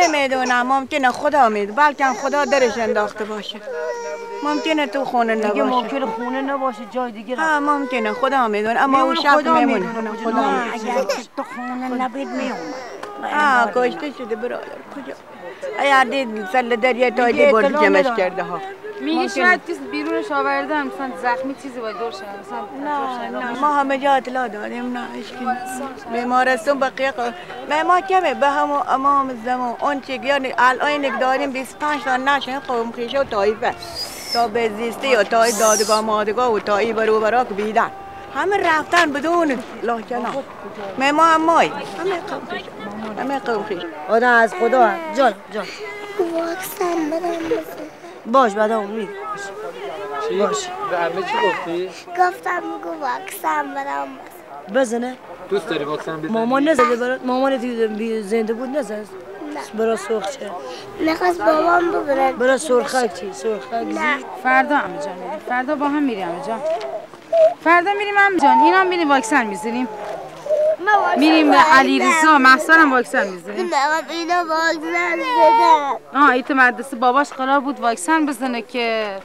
نمیدونم، ممکنه خدا میدونه، بلکه خدا درش انداخته باشه. ممکنه تو خونه نباشه. ممکنه خونه نباشه، جای دیگه ها ممکنه، خدا میدونه، اما اون شب میمونه. خدا اگر تو خونه نبید میومد. کشته شده برادر. کجا؟ اگر دید سل دریا تایدی برد جمعش کرده ها. میگه شاید کسی بیرونش آوردن، مثلا زخمی چیزی باید دور شد. نه ما همه جا اطلاع دادیم، نه اشکی بیمارستان بقیه ما کمه به همون امام زمان اون چی یعنی الان داریم 25 تا نشن قوم خیشه و طایفه تا به زیستی و تا دادگاه مادگاه و تا ای برو برا که بیدن همه رفتن بدون لاکنا ما هم مای همه قوم خیشه آدم از خدا جان واکسن بدم باش بعد اون میگه باش به عمه چی گفتی؟ گفتم میگو واکسن بدم بزنه دوست داری واکسن بزنی؟ مامان نزده برات مامان زنده بود نزد برای سرخ چه میخواست بابام ببرد برای سرخک چی سرخک نه فردا عمو جان میریم فردا با هم میریم عمو جان فردا میریم عمو جان اینا میریم واکسن میزنیم میریم به علیرضا مهسا هم واکسن میزنیم اینا واکسن بدن ایت مدرسه باباش قرار بود واکسن بزنه که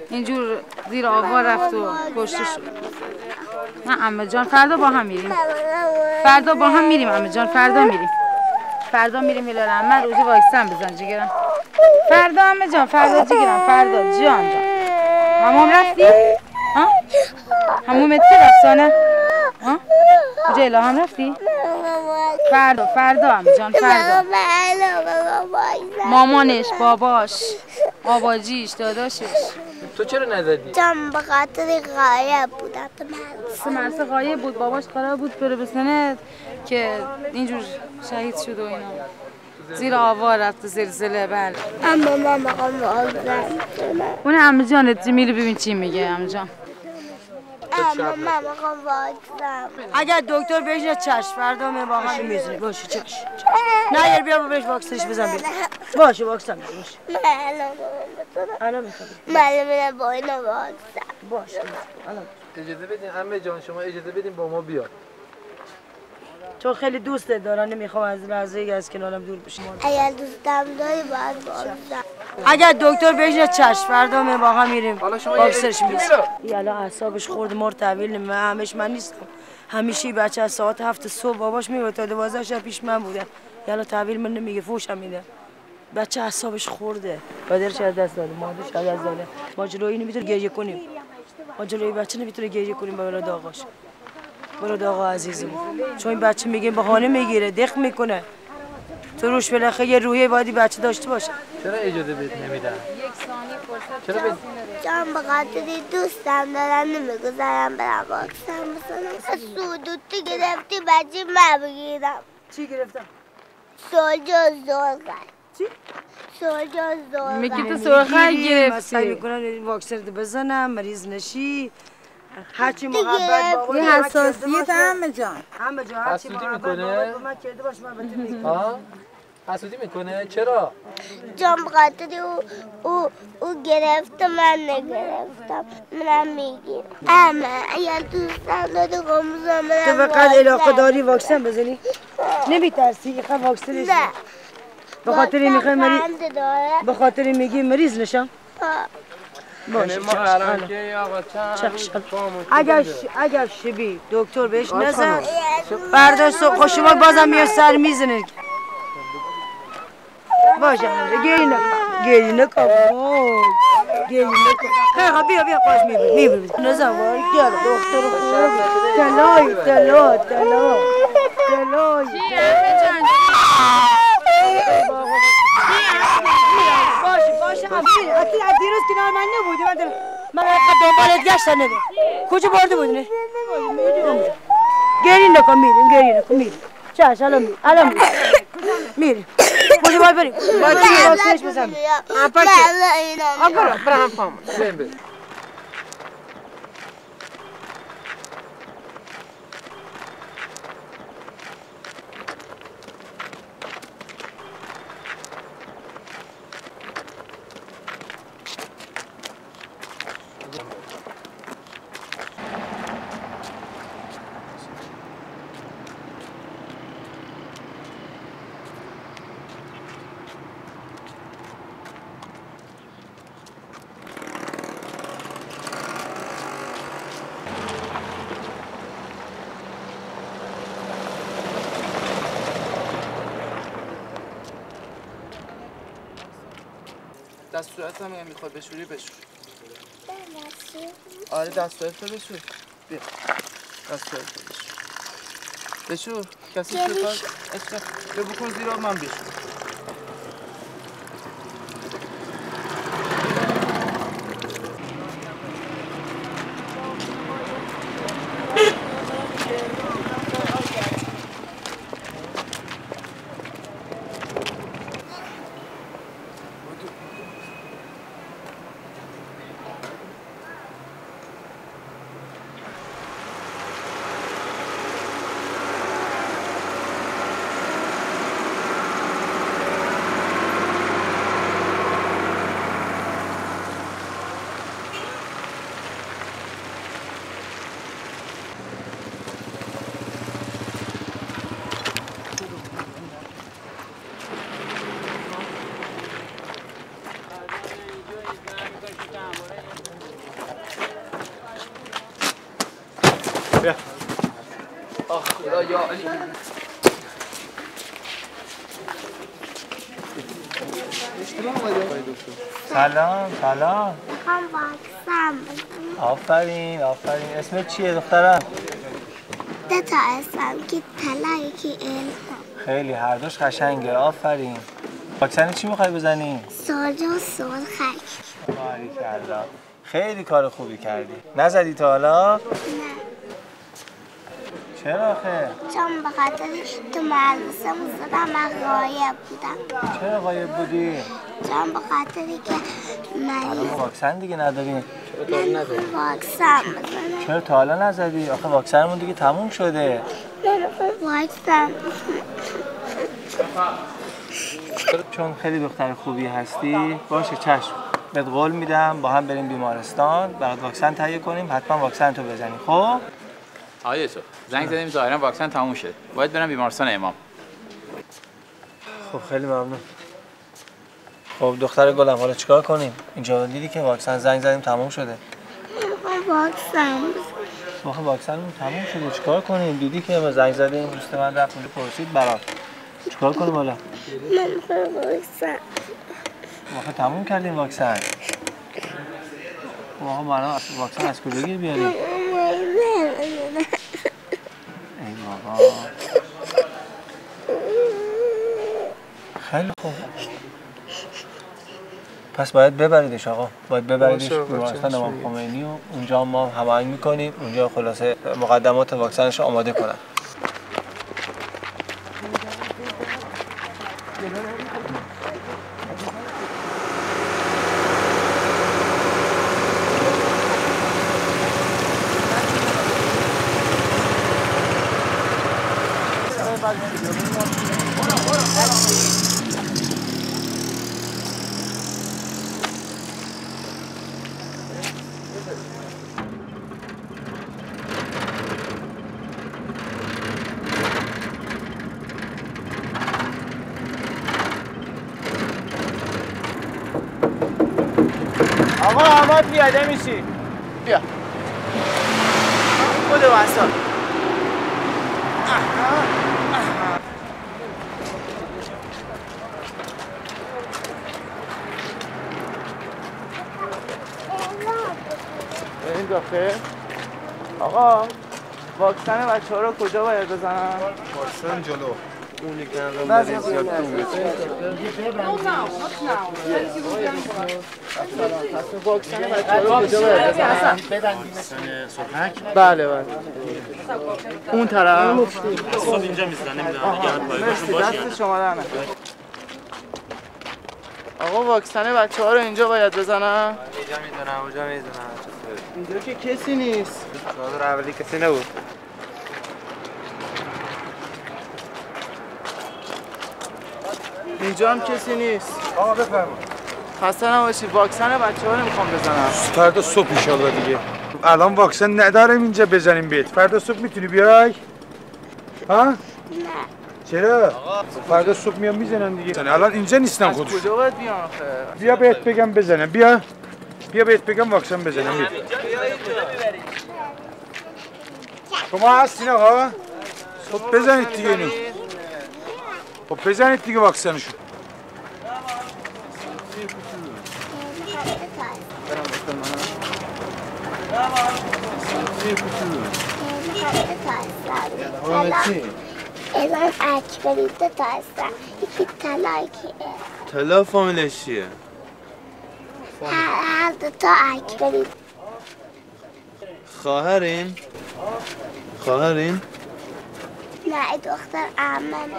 اینجور زیر آوار رفت و کشته شد نه عمو جان فردا با هم میریم فردا با هم میریم عمو جان فردا میریم هلال عمه روزی واکسن بزن جگرم فردا عمو جان فردا جگرم فردا جان همون رفتی؟ ها؟ همون متر رفتانه؟ ها؟ کجا الهام رفتی؟ فردا عمو جان فردا مامانش باباش آباجیش داداشش تو چرا نزدی؟ چون به خاطر غایب بودم تو مدرسه غایب بود باباش قرار بود بره بسنه که اینجور شهید شد و اینا زیر آوار رفت زلزله بله اما من مقام واکسن اون عمو جانت میره ببین چی میگه عمو جان اما من مقام واکسن اگر دکتر بهش چشم فردا می با هم میزنی باشه چشم نه یار بیا بهش واکسنش بزن بیا باشه واکسن باشه الان میخوام معلومه با اینا واکسن باشه الان اجازه بدین عمه جان شما اجازه بدین با ما بیاد چون خیلی دوست دارم نمیخوام از لحظه ای از کنارم دور بشه اگر دوستم داری باید واکسن اگر دکتر بهش چشم فردا می با هم میریم واکسنش میزنیم یالا اعصابش خورد مر تحویل همش من نیستم همیشه بچه از ساعت 7 صبح باباش میاد تا 12 شب پیش من بوده یالا تحویل من نمیگه فوشم میده بچه اعصابش خورده پدرش از دست داده مادرش از دست داده ما جلوی اینو میتونه گریه کنیم ما جلوی بچه نمیتونه گریه کنیم برای آقاش برای آقا عزیزم چون این بچه میگه بهانه میگیره دق میکنه تو روش بالاخره یه روحیه باید بچه داشته باشه چرا اجازه بهت نمیدن چرا چون به خاطر دوستم دارم نمیگذارم برم واکسن بزنم سودوتی گرفتی بچه من بگیرم چی گرفتم؟ سوجا زرگل چی؟ سوجا زرگل میگه تو سرخه گرفتی سعی میکنن واکسن بزنم مریض نشی هرچی محبت بابا یه حساسیت همه جان هرچی محبت بابا به من کرده باش من بهت میگم ها حسودی میکنه چرا چون بخاطر او گرفته من نگرفتم منم میگیرم اما اگر دوستم داری قموزم منم تو فقط علاقه داری واکسن بزنی؟ نمیترسی اینقدر واکسنش نه به خاطر این میخوای مریض به خاطر این میگی مریض نشم باشه اگر شبی دکتر بهش نزد فردا صبح خوش شما بازم میاد سر میزنه باشه گیری نکن خیلی بیا خواهش میبری نزم وای گل دختر خوب دلای باشه از دیروز کنار من نبودی من دنبالت گشتن نده کجا برده بودی گری نکن میریم چش الان میریم کجا باید بریم باید چی واکسنش بزنم برم پام بریم دست صورت هم میخواد بشوری بشور. آره دست صورت رو بشور. بیا دست صورت رو بشور. بشور کسی بخواد عشق بکن زیر آب من بشور. بیا. آه خدا یا علی. سلام سلام. میخوام واکسن بزنم. آفرین آفرین. اسمت چیه دخترم؟ 2 تا اسم که طلا یکی الهام. خیلی هر دوش قشنگه. آفرین. واکسن چی میخوای بزنی؟ سرجه و سرخک. باریکلا. خیلی کار خوبی کردی. نزدی تا حالا؟ نه چرا آخه؟ چون به خاطر تو مدرسه زدم من غایب بودم. چرا غایب بودی؟ چون به خاطری که الان واکسن دیگه نداریم. من واکسن بزنم. چرا تا حالا نزدی؟ آخه واکسنمون دیگه تموم شده. من واکسن چون خیلی دختر خوبی هستی باشه چشم. بهت قول میدم با هم بریم بیمارستان برات واکسن تهیه کنیم حتما واکسن تو بزنی. خب آقای دکتر زنگ زدیم ظاهرا واکسن تموم شد. باید برم بیمارستان امام. خب خیلی ممنون. خب دختر گلم حالا چیکار کنیم؟ اینجا دیدی که واکسن زنگ زدیم تموم شده. واکسن واقعا واکسنمون تموم شده. چیکار کنیم؟ دیدی که ما زنگ زدیم دوست من رفت اونجا پرسید برات. چیکار کنیم حالا؟ من واکسن واقعا تموم کردیم واکسن. واقعا ما واکسن از کجا گیر بیاریم؟ ای بابا. خیلی خوب. پس باید ببریدش آقا. باید ببریدش بیمارستان امام خمینی و اونجا ما هماهنگ می‌کنیم. اونجا خلاصه مقدمات واکسنش رو آماده کنن. آقا احمد پیاده میشی. بیا خود واسه این داخل آقا واکسن بچه‌ها رو کجا باید بزنم؟ واکسن جلو. اونی که الان برای زیاد واکسن بچه‌ها رو کجا باید بزنم؟ واکسن سرخک. بله بله. اون طرف صبح اینجا میزنن نمیدونم دیگه مرسی دست شما در نکنه. آقا واکسن بچه‌ها رو اینجا باید بزنم؟ اینجا میدونم اونجا میدونم. اینجا که کسی نیست. چادر اولی کسی نبود. اینجا هم کسی نیست. آقا بفرما. خسته نباشید واکسن بچه‌ها رو میخوام بزنم. فردا صبح ان شاء الله دیگه. الان واکسن نداریم اینجا بزنیم بهت. فردا صبح میتونی بیای؟ ها؟ نه چرا؟ فردا صبح میام میزنن دیگه. الان اینجا نیستن از خودشون. کجا باید بیام آخه؟ بیا بهت بگم بزنم. بیا بهت بگم واکسن بزنم. بیا. شما هستین آقا؟ خب بزنید دیگه اینو. خب بزنید دیگه واکسنشو. الان اکبریده تا هستن یکی طلاکیه طلا فامیلش چیه؟ هر دوتا اکبریده خواهرین؟ نه ای دختر عمم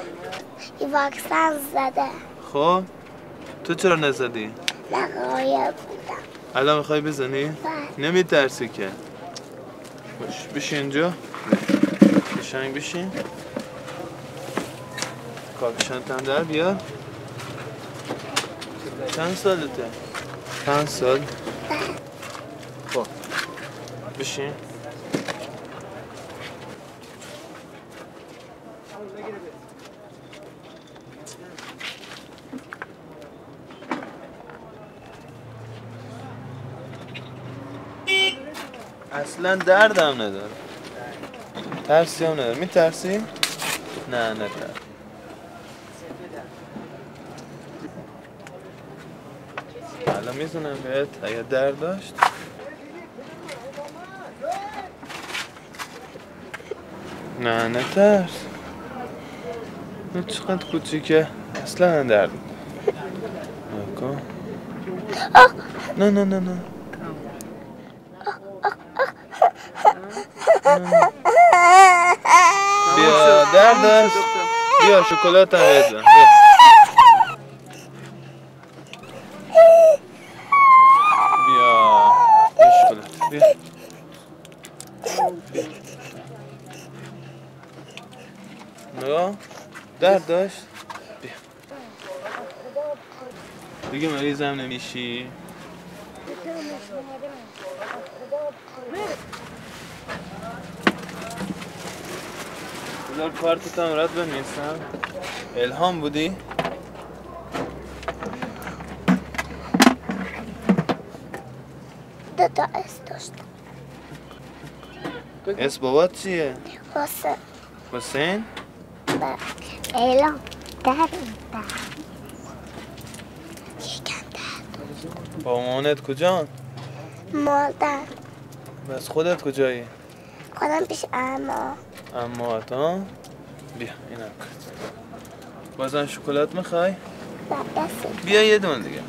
این واکسن زده خب تو چرا نزدی؟ نه غایب بودم الان میخوای بزنی؟ بله. نمیترسی که باش بشین اینجا قشنگ بشین کاپشنت هم در بیار چند سالته؟ 5 سال؟ خب بشین اصلا دردم نداره ترسی هم نداره میترسی؟ نه ترس الان میزنم بهت اگه درد داشت نه ترس نه چقدر کوچیکه اصلا درد نکن نه بیا درد است بیا شکلات هم بزن بیا شکلات بیا نگاه درد داشت بیا دیگه مریضم نمیشی بذار کارتت هم رد بنویسم الهام بودی؟ دوتا اس داشتم اس بابات چیه؟ حسین؟ الهام در با مامانت کجان؟ مادر بس خودت کجایی؟ خودم پیش اما ها؟ بیا اینا بازم شکلات میخوای؟ بیا یه دونه دیگه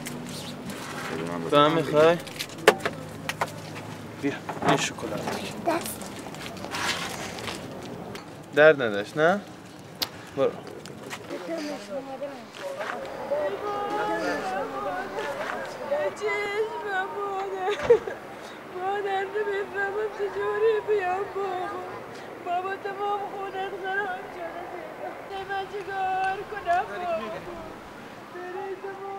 تو هم میخوای؟ بیا این شکلات درد نداشت نه؟ برو چشمم مادر نمیفهمم چجوری بیام بابا تمام خونت خراب شده من چیکار کنم بابا